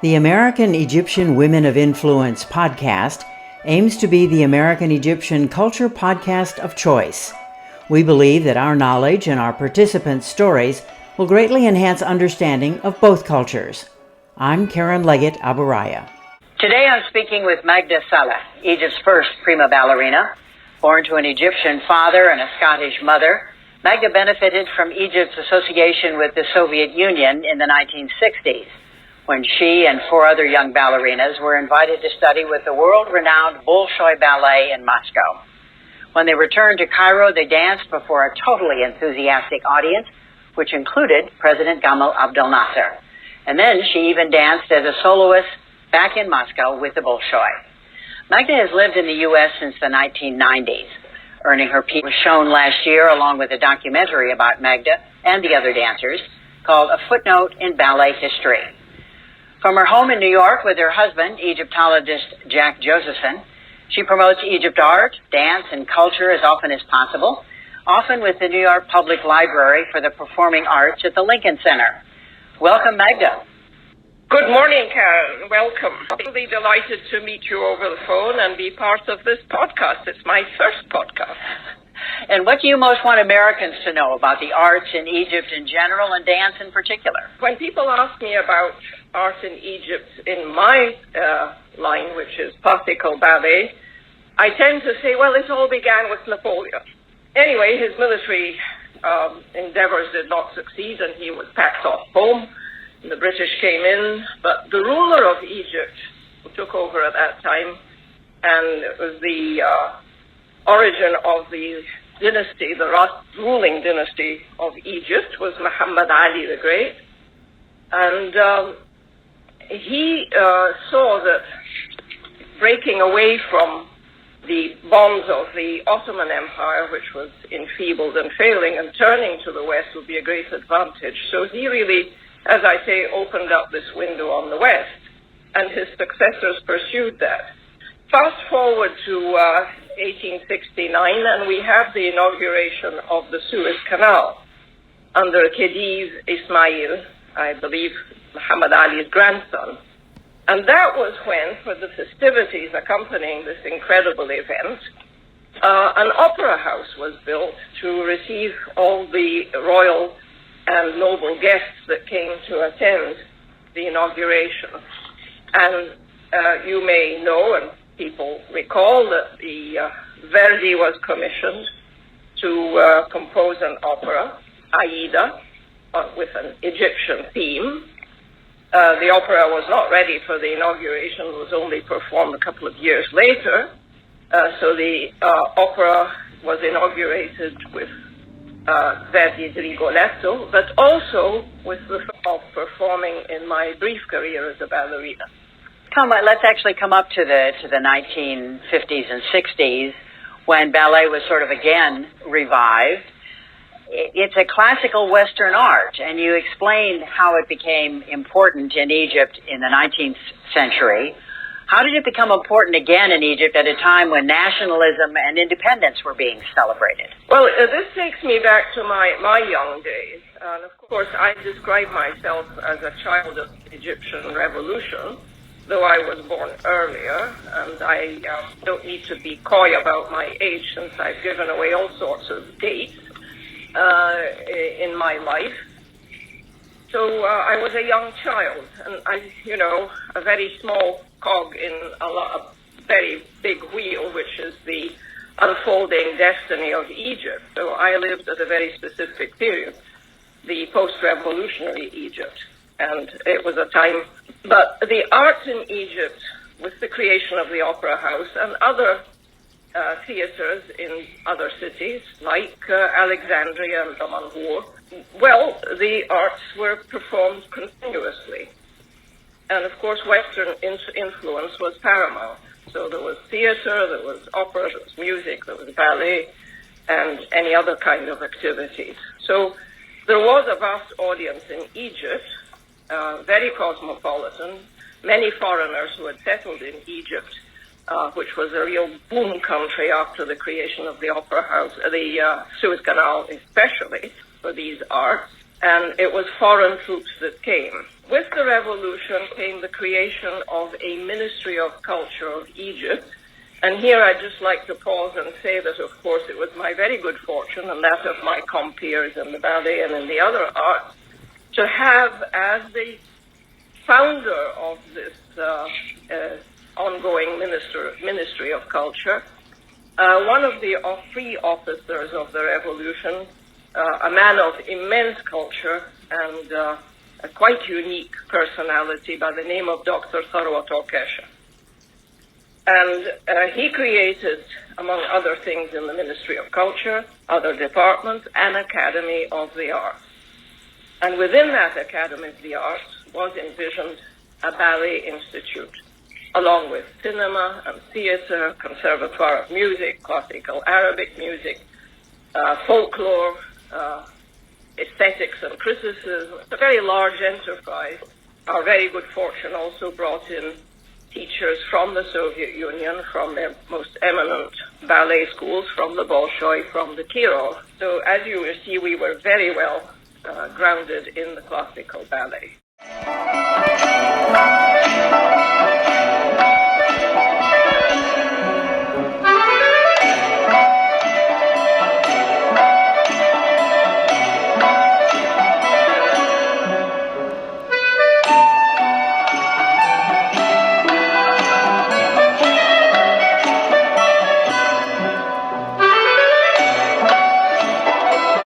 The American Egyptian Women of Influence podcast aims to be the American Egyptian culture podcast of choice. We believe that our knowledge and our participants' stories will greatly enhance understanding of both cultures. I'm Karen Leggett Aburaya. Today I'm speaking with Magda Saleh, Egypt's first prima ballerina. Born to an Egyptian father and a Scottish mother, Magda benefited from Egypt's association with the Soviet Union in the 1960s, when she and four other young ballerinas were invited to study with the world-renowned Bolshoi Ballet in Moscow. When they returned to Cairo, they danced before a totally enthusiastic audience, which included President Gamal Abdel Nasser. And then she even danced as a soloist back in Moscow with the Bolshoi. Magda has lived in the U.S. since the 1990s. Earning Her Piece was shown last year along with a documentary about Magda and the other dancers called A Footnote in Ballet History. From her home in New York with her husband, Egyptologist Jack Josephson, she promotes Egypt art, dance, and culture as often as possible, often with the New York Public Library for the Performing Arts at the Lincoln Center. Welcome, Magda. Good morning, Karen. Welcome. I'm really delighted to meet you over the phone and be part of this podcast. It's my first podcast. And what do you most want Americans to know about the arts in Egypt in general and dance in particular? When people ask me about art in Egypt in my line, which is classical ballet, I tend to say, well, it all began with Napoleon. Anyway, his military endeavors did not succeed and he was packed off home. The British came in, but the ruler of Egypt, who took over at that time, and it was the origin of the dynasty, the ruling dynasty of Egypt, was Muhammad Ali the Great. And he saw that breaking away from the bonds of the Ottoman Empire, which was enfeebled and failing, and turning to the West would be a great advantage. So he really, as I say, opened up this window on the West, and his successors pursued that. Fast forward to 1869, and we have the inauguration of the Suez Canal under Khedive Ismail, I believe Muhammad Ali's grandson. And that was when, for the festivities accompanying this incredible event, an opera house was built to receive all the royal and noble guests that came to attend the inauguration. And you may know, and people recall, that the Verdi was commissioned to compose an opera, Aida, with an Egyptian theme. The opera was not ready for the inauguration, it was only performed a couple of years later. So the opera was inaugurated with Verdi's Rigoletto, but also with the thought of performing in my brief career as a ballerina. Let's actually come up to the 1950s and 60s when ballet was sort of again revived. It's a classical Western art, and you explained how it became important in Egypt in the 19th century. How did it become important again in Egypt at a time when nationalism and independence were being celebrated? Well, this takes me back to my young days. And of course, I describe myself as a child of the Egyptian Revolution, though I was born earlier, and I don't need to be coy about my age since I've given away all sorts of dates in my life. So I was a young child, and a very small cog in a very big wheel, which is the unfolding destiny of Egypt. So I lived at a very specific period, the post-revolutionary Egypt, and it was a time. But the arts in Egypt, with the creation of the Opera House and other theaters in other cities, like Alexandria and Damanhur, well, the arts were performed continuously. And of course, Western influence was paramount. So there was theater, there was opera, there was music, there was ballet, and any other kind of activities. So there was a vast audience in Egypt, very cosmopolitan, many foreigners who had settled in Egypt, which was a real boom country after the creation of the Opera House, the Suez Canal especially, for these arts. and it was foreign troops that came. With the revolution came the creation of a Ministry of Culture of Egypt. And here I'd just like to pause and say that, of course, it was my very good fortune and that of my compeers in the ballet and in the other arts to have, as the founder of this ongoing Ministry of Culture, one of the three officers of the revolution, a man of immense culture and a quite unique personality by the name of Dr. Tharwat Orkesha. And he created, among other things in the Ministry of Culture, other departments, an Academy of the Arts. And within that Academy of the Arts was envisioned a ballet institute, along with cinema and theater, conservatoire of music, classical Arabic music, folklore, aesthetics and criticism. It's a very large enterprise. Our very good fortune also brought in teachers from the Soviet Union, from their most eminent ballet schools, from the Bolshoi, from the Kirov. So as you will see, we were very well grounded in the classical ballet.